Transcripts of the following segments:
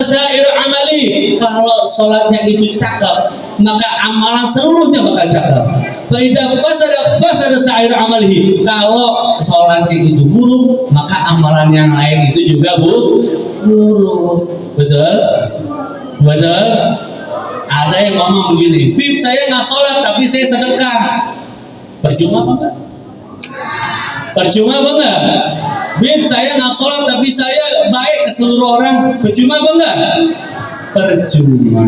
sair amali, kalau sholatnya itu cakep, maka amalan seluruhnya bakal cakep. Fa idza fasada sair amalihi, kalau sholatnya itu buruk, maka amalan yang lain itu juga buruk. Betul? Betul? Ada yang ngomong begini, Bib, saya nggak sholat tapi saya sedekah. Percuma apa enggak? Percuma apa enggak? Bib, saya nggak sholat tapi saya baik ke seluruh orang. Percuma apa enggak? Percuma.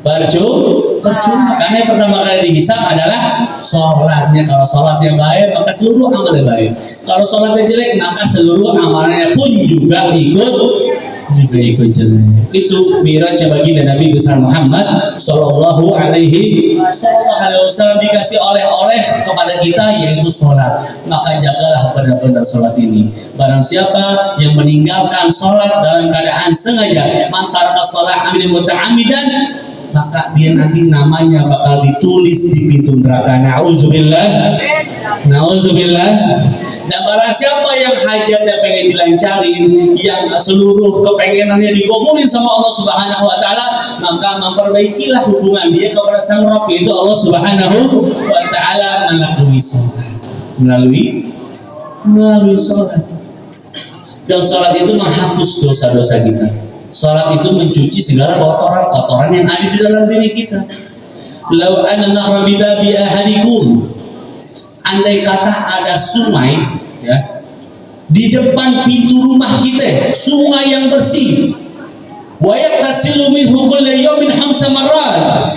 Percuma. Karena yang pertama kali dihisab adalah sholatnya. Kalau sholatnya baik, maka seluruh amalnya baik. Kalau sholatnya jelek, maka seluruh amalnya pun juga ikut jelek. Itu Mi'raj baginda Nabi besar Muhammad Sallallahu Alaihi Wasallam, dikasih oleh-oleh kepada kita, yaitu sholat. Maka jagalah benar-benar sholat ini. Barang siapa yang meninggalkan sholat dalam keadaan sengaja, man taraka shalah amidan muta'ammidan, maka dia nanti namanya bakal ditulis di pintu neraka. Nauzubillah. Dan barang siapa yang hajatnya pengen dilancarin, yang seluruh kepengenannya dikabulin sama Allah Subhanahu wa taala, maka memperbaikilah hubungan dia kepada Sang Rabb, yaitu Allah Subhanahu wa taala melalui salat. Melalui salat. Dan salat itu menghapus dosa-dosa kita. Salat itu mencuci segala kotoran-kotoran yang ada di dalam diri kita. Lau anna nahra bi babi ahadikum, andai kata ada sungai ya di depan pintu rumah kita, sungai yang bersih, wa yaktasilu minhu kullu yawmin khamsa marrat,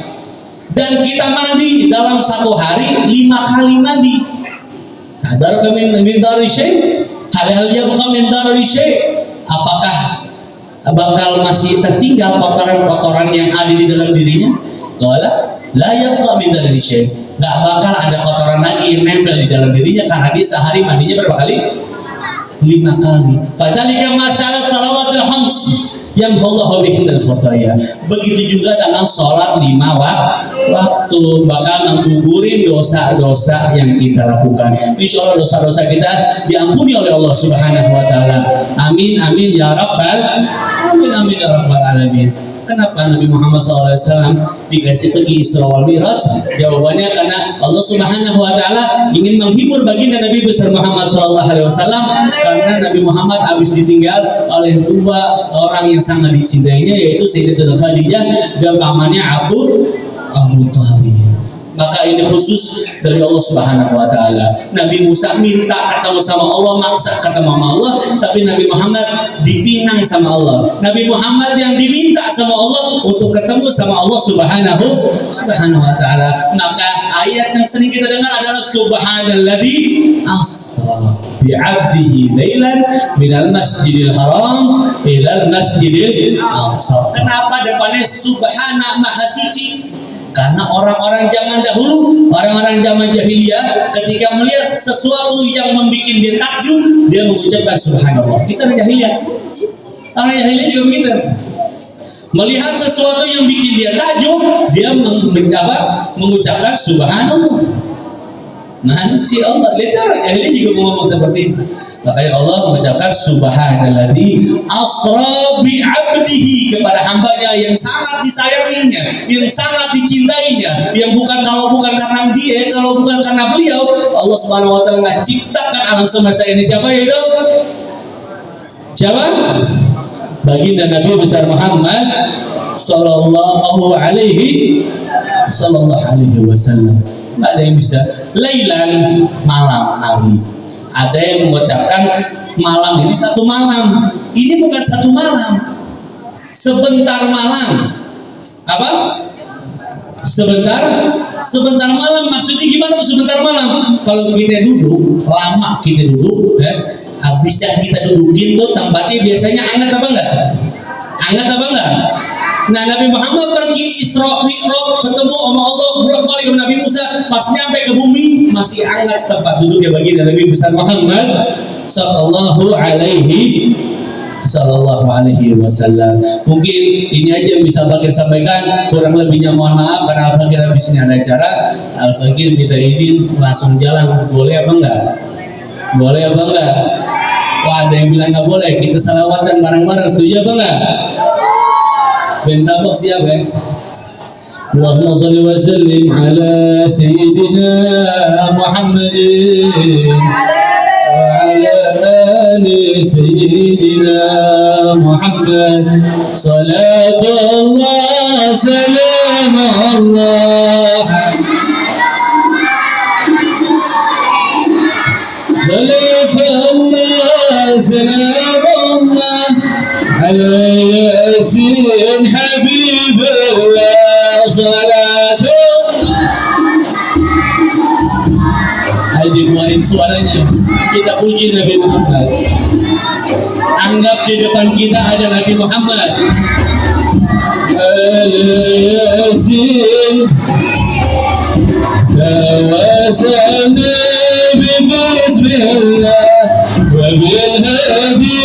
dan kita mandi dalam satu hari 5 kali mandi. Hadar kami min dari syai, hal-hal yang kami dari syai, apakah bakal masih tertinggal kotoran-kotoran yang ada di dalam dirinya? Qala la yabqa min dari syai, nggak bakal ada kotoran lagi yang nempel di dalam dirinya, karena dia sehari mandinya berapa kali? 5 kali. Fadzalika masalah salawatul khams yang Allah bihinal khotaya. Begitu juga dengan sholat 5 waktu bakal menggugurin dosa-dosa yang kita lakukan. Insya Allah dosa-dosa kita diampuni oleh Allah Subhanahu wa taala. Amin amin ya rabbal alamin. Kenapa Nabi Muhammad SAW dikasih pergi Isra wal Mi'raj? Jawabannya karena Allah Subhanahu wa taala ingin menghibur baginda Nabi besar Muhammad SAW, karena Nabi Muhammad habis ditinggal oleh 2 orang yang sangat dicintainya, yaitu Sayyidatul Khadijah dan pamannya Abu Thalib. Maka ini khusus dari Allah Subhanahu wa taala. Nabi Musa minta ketemu sama Allah, maksa ketemu sama Allah, tapi Nabi Muhammad dipinang sama Allah. Nabi Muhammad yang diminta sama Allah untuk ketemu sama Allah Subhanahu wa taala. Maka ayat yang sering kita dengar adalah subhanalladzi asra bi'abdihi lailan minal masjidil haram ilal masjidil aqsa. Kenapa depannya subhana, maha suci? Karena orang-orang zaman dahulu, orang-orang zaman jahiliyah, ketika melihat sesuatu yang membuat dia takjub, dia mengucapkan subhanallah. Itu orang jahiliyah. Orang jahiliyah juga begitu. Melihat sesuatu yang bikin dia takjub, dia mengucapkan subhanallah. Nah, si Allah, lihat orang jahiliyah juga ngomong seperti itu. Makanya Allah mengucapkan subhanalladzi asra bi 'abdihi, kepada hambanya yang sangat disayanginya, yang sangat dicintainya, yang kalau bukan karena dia, kalau bukan karena beliau, Allah Subhanahu wa taala menciptakan alam semesta ini. Siapa ya itu? Siapa? Baginda Nabi besar Muhammad sallallahu alaihi wasallam. Nggak ada yang bisa. Lailan, malam hari. Ada yang mengucapkan malam ini 1 malam. Ini bukan 1 malam, sebentar malam. Apa? Sebentar malam. Maksudnya gimana tuh sebentar malam? Kalau kita duduk lama, habisnya kita dudukin tuh tempatnya biasanya hangat apa enggak? Nah, Nabi Muhammad pergi Isra Mi'raj ketemu sama Allah, bolak-balik sama Nabi Musa, pas nyampe ke bumi masih hangat tempat duduknya bagi Nabi besar Muhammad sallallahu alaihi wasallam. Mungkin ini aja yang bisa Al-Fakir sampaikan, kurang lebihnya mohon maaf karena Al-Fakir habis ini ada acara. Al-Fakir minta izin langsung jalan, boleh apa enggak? Boleh apa enggak? Wah, ada yang bilang enggak boleh, kita salawatan bareng-bareng, setuju apa enggak? Bentabak siapa ya? Allahumma salli wa sallim ala Sayyidina Muhammadin wa ala ali Sayyidina Muhammad. Salatullah salamullah salatullah salamullah ala Yasin Habibullah. Salatu. Ayo dikeluarin suaranya. Kita puji Nabi Muhammad. Anggap di depan kita ada Nabi Muhammad. Al-Yasin tawasalna bismillah wa bil hadi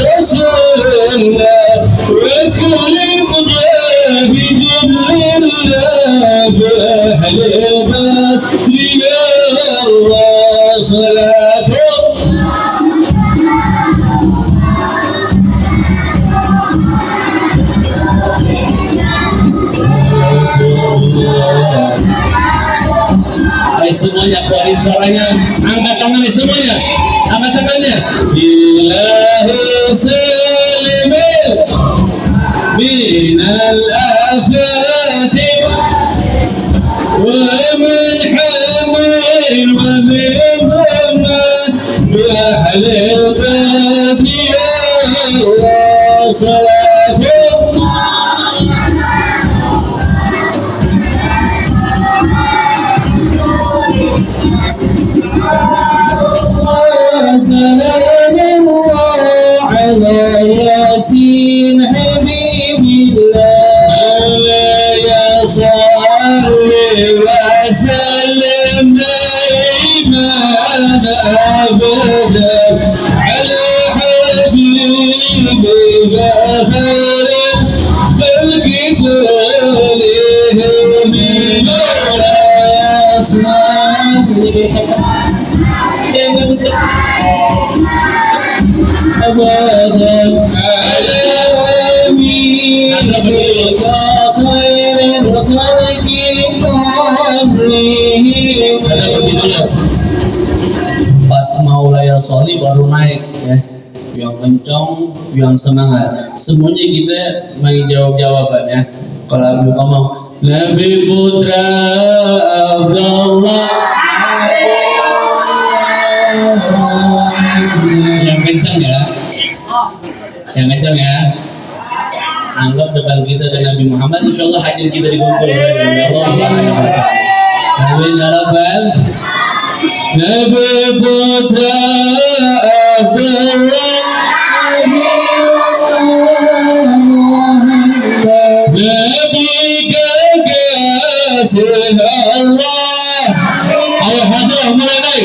rasulullah wa kulli mujahidin lillah بأهل البدر يا الله صلاة. Ayo semuanya keluarin suaranya, angkat tangannya semuanya, angkat tangannya. Billahi salimil minal afati ومن حمل ومن ضمان بأهل البيت يا الله صلاة سلام الله على ياسين حبيب الله يا صالح وسلم دائما ابدا على حبيبك خير الخلق كلهم من الاسماء ابدا على حبيبك خير الخلق Pas maulaya soli baru naik ya, yang kencang, yang semangat. Semuanya kita mau jawab jawabannya. Kalau aku ngomong Nabi Putra Abdullah, yang kencang ya, yang kencang ya. Anggap depan kita ada Nabi Muhammad, insya Allah hadir kita dikumpul oleh Allah Subhanahu wa Ta'ala. Amin ya Rabbal. Nabi Putra Abdullah, Nabi kekasih Allah. Ayo hadir mulai naik.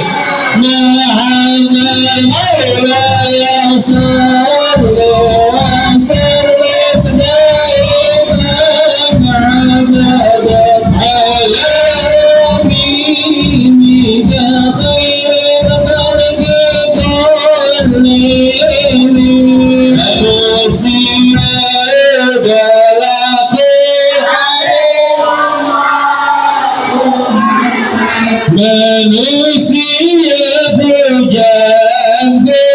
Muhammad Maula ya sallallahu manusia berjambe.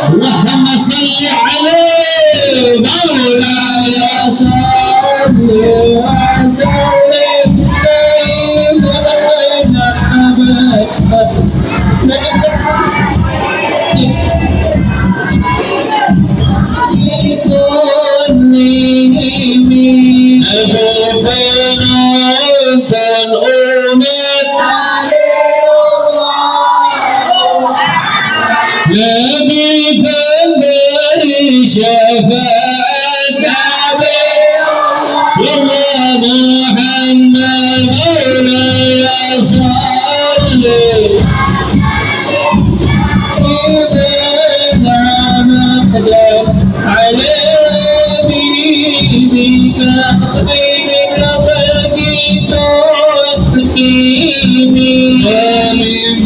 Allahumma salli alaihi maulana salli wa sallim daiman Nabi pemberi syafaat Nabi Allah Muhammad Maula ya salli ala bibika khairika khalqika wattaqini amin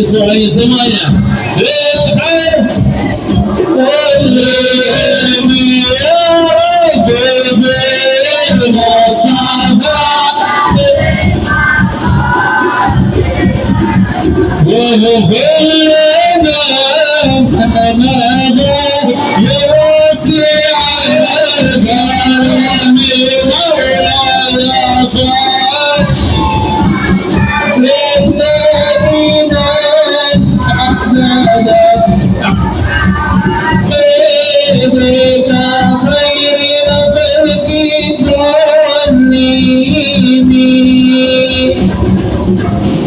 semuanya.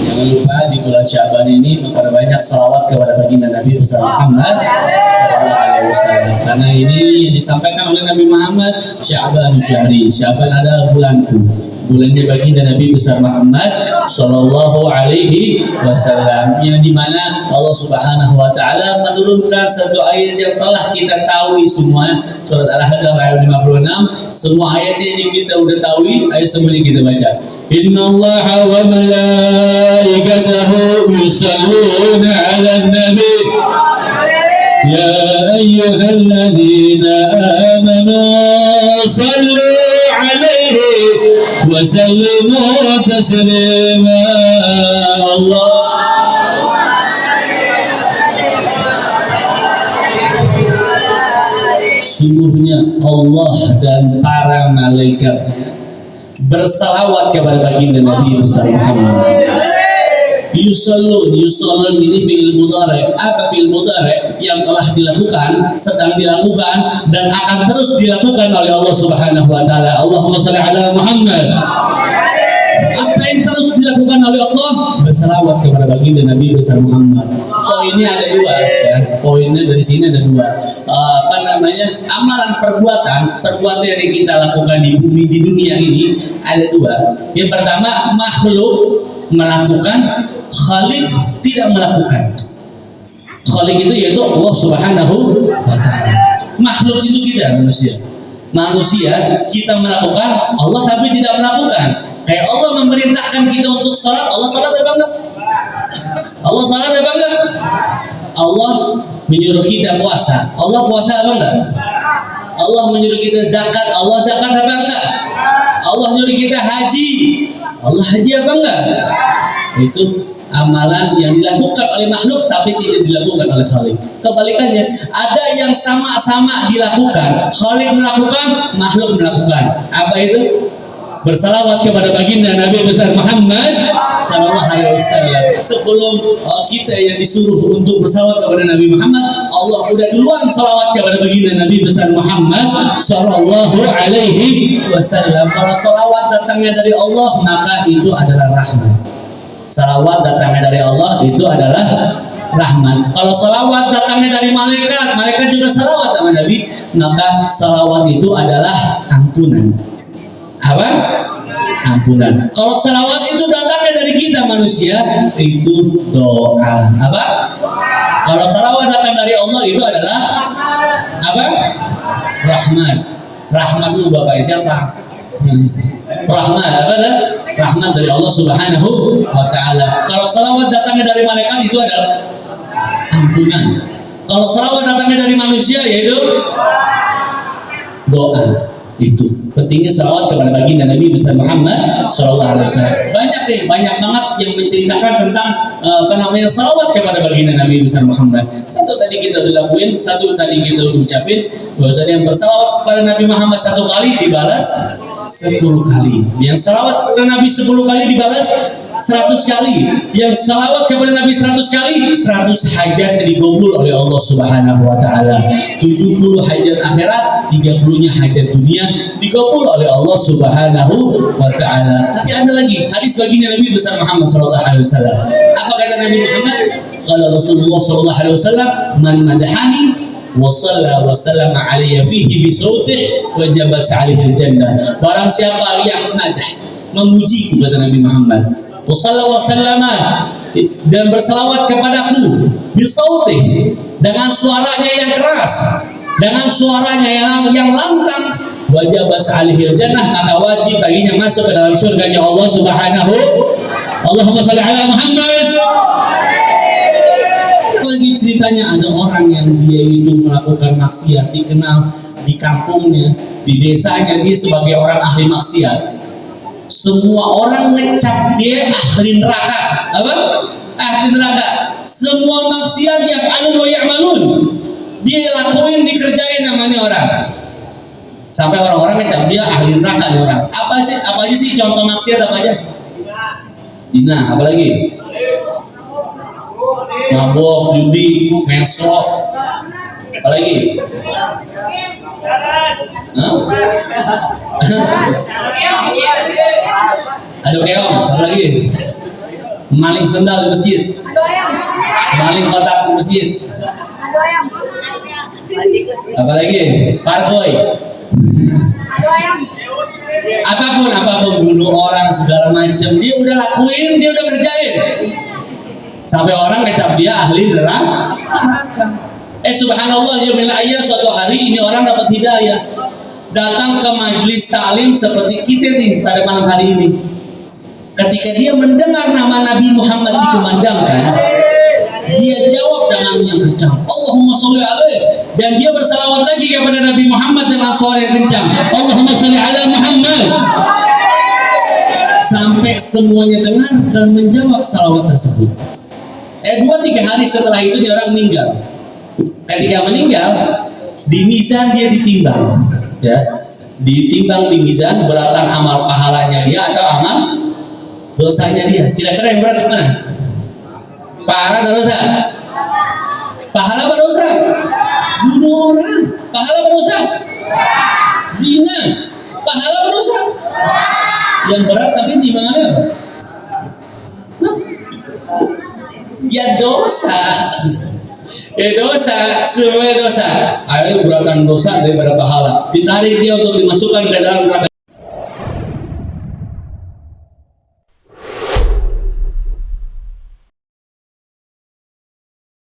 Jangan lupa di bulan Syaban ini memperbanyak salawat kepada baginda Nabi besar Muhammad Sallallahu Alaihi Wasallam. Karena ini yang disampaikan oleh Nabi Muhammad, Syaban syahri. Syaban adalah bulanku, bulannya baginda Nabi besar Muhammad Sallallahu Alaihi Wasallam, yang dimana Allah Subhanahu Wa Taala menurunkan satu ayat yang telah kita tahu semua, surat Al-Ahzab ayat 56. Semua ayatnya ini kita udah tahu, ayat semuanya kita baca. Inna Allah wa malaikatahu yusalluna 'alan nabi ya ayyuhalladzina amanu sallu 'alaihi wa sallimu taslima. Allah sungguhnya Allah dan para malaikat bersalawat kepada baginda Nabi besar Muhammad. Yusallun ini fi'il mudhari'. Apa fi'il mudhari'? Yang telah dilakukan, sedang dilakukan, dan akan terus dilakukan oleh Allah Subhanahu Wa Taala. Allahumma shalli ala Muhammad. Apa yang terus dilakukan oleh Allah? Bersalawat kepada baginda Nabi besar Muhammad. Poinnya ada dua, ya. Poinnya dari sini ada dua. Amalan perbuatan yang kita lakukan di bumi, di dunia ini ada dua. Yang pertama, makhluk melakukan, Khalik tidak melakukan. Khalik itu yaitu Allah Subhanahu Wa Taala. Makhluk itu kita manusia. Manusia kita melakukan, Allah tapi tidak melakukan. Kayak Allah memerintahkan kita untuk sholat, Allah sholat apa enggak? Allah sholat apa enggak? Allah menyuruh kita puasa, Allah puasa apa enggak? Allah menyuruh kita zakat, Allah zakat apa enggak? Allah menyuruh kita haji, Allah haji apa enggak? Itu amalan yang dilakukan oleh makhluk tapi tidak dilakukan oleh Khalik. Kebalikannya, ada yang sama-sama dilakukan, Khalik melakukan, makhluk melakukan. Apa itu? Bersalawat kepada baginda Nabi besar Muhammad Sallallahu Alaihi Wasallam. Sebelum kita yang disuruh untuk bersalawat kepada Nabi Muhammad, Allah udah duluan salawat kepada baginda Nabi besar Muhammad Sallallahu Alaihi Wasallam. Kalau salawat datangnya dari Allah, maka itu adalah rahmat. Salawat datangnya dari Allah itu adalah rahmat. Kalau salawat datangnya dari malaikat, malaikat juga salawat sama Nabi, maka salawat itu adalah ampunan. Apa? Ampunan. Kalau salawat itu datangnya dari kita manusia, itu doa. Apa? Kalau salawat datang dari Allah itu adalah apa? Rahmat. Rahmatmu Bapak siapa? Rahmat apa? Rahmat dari Allah Subhanahu Wa Taala. Kalau salawat datangnya dari malaikat itu adalah ampunan. Kalau salawat datangnya dari manusia yaitu doa. Itu pentingnya salawat kepada baginda Nabi besar Muhammad Sallallahu Alaihi Wasallam. Banyak banget yang menceritakan tentang salawat kepada baginda Nabi besar Muhammad. Satu tadi kita udah lakuin, satu tadi kita udah ucapin. Bahwasanya yang bersalawat kepada Nabi Muhammad 1 kali dibalas 10 kali. Yang salawat kepada Nabi 10 kali dibalas 100 kali. Yang salawat kepada Nabi 100 kali, 100 hajat dikabul oleh Allah Subhanahu Wa Taala. 70 hajat akhirat, 30-nya hajat dunia dikabul oleh Allah Subhanahu Wa Taala. Tapi ada lagi hadis baginda Nabi besar Muhammad Sallallahu Alaihi Wasallam. Apa kata Nabi Muhammad? Kalau Rasulullah Sallallahu Alaihi Wasallam, man madahani wa sallama alayya fihi bi sautih wajabat alaihi jannah. Barang siapa yang madah, memujiku, kata Nabi Muhammad, wasallama dan berselawat kepadaku bisautih, dengan suaranya yang keras, dengan suaranya yang lantang, wajabat alaihi jannah, maka wajib baginya masuk ke dalam surganya Allah Subhanahu. Allahumma shalli ala Muhammad. lagi ceritanya, ada orang yang dia itu melakukan maksiat, dikenal di kampungnya, di desanya dia sebagai orang ahli maksiat. Semua orang ngecap dia ahli neraka. Apa? Ahli neraka. Semua maksiat yang alun wa ya'malun dia lakuin, dikerjain namanya orang. Sampai orang-orang ngecap dia ahli neraka nih orang. Apa aja sih contoh maksiat apa aja? Zina, apalagi? Mabok, judi, mesok, apalagi? Aduh keong, apalagi? Maling sendal di masjid, maling kotak di masjid, apalagi? Pargoy, apapun bunuh orang segala macam dia udah lakuin, dia udah kerjain. Sampai orang ngecap dia ahli neraka. Subhanallah, ya min ayat suatu hari ini orang dapat hidayah, datang ke majelis taklim seperti kita nih pada malam hari ini. Ketika dia mendengar nama Nabi Muhammad dikumandangkan, dia jawab dengan yang kencang, Allahumma sholli alaihi, dan dia bersalawat lagi kepada Nabi Muhammad dengan suara yang kencang, Allahumma sholli ala Muhammad, sampai semuanya dengar dan menjawab salawat tersebut. 2-3 hari setelah itu dia orang meninggal. Ketika meninggal, di mizan dia ditimbang, ya, ditimbang di mizan beratan amal pahalanya dia atau amal dosanya dia. Kira-kira yang berat mana? Pahala atau dosa? Pahala apa dosa? Bunuh orang, pahala apa dosa? Zina, pahala apa dosa? Yang berat tapi timbangannya apa? Ya dosa. Dosa, semua dosa. Ayo beratan dosa daripada pahala. Ditarik dia untuk dimasukkan ke dalam neraka.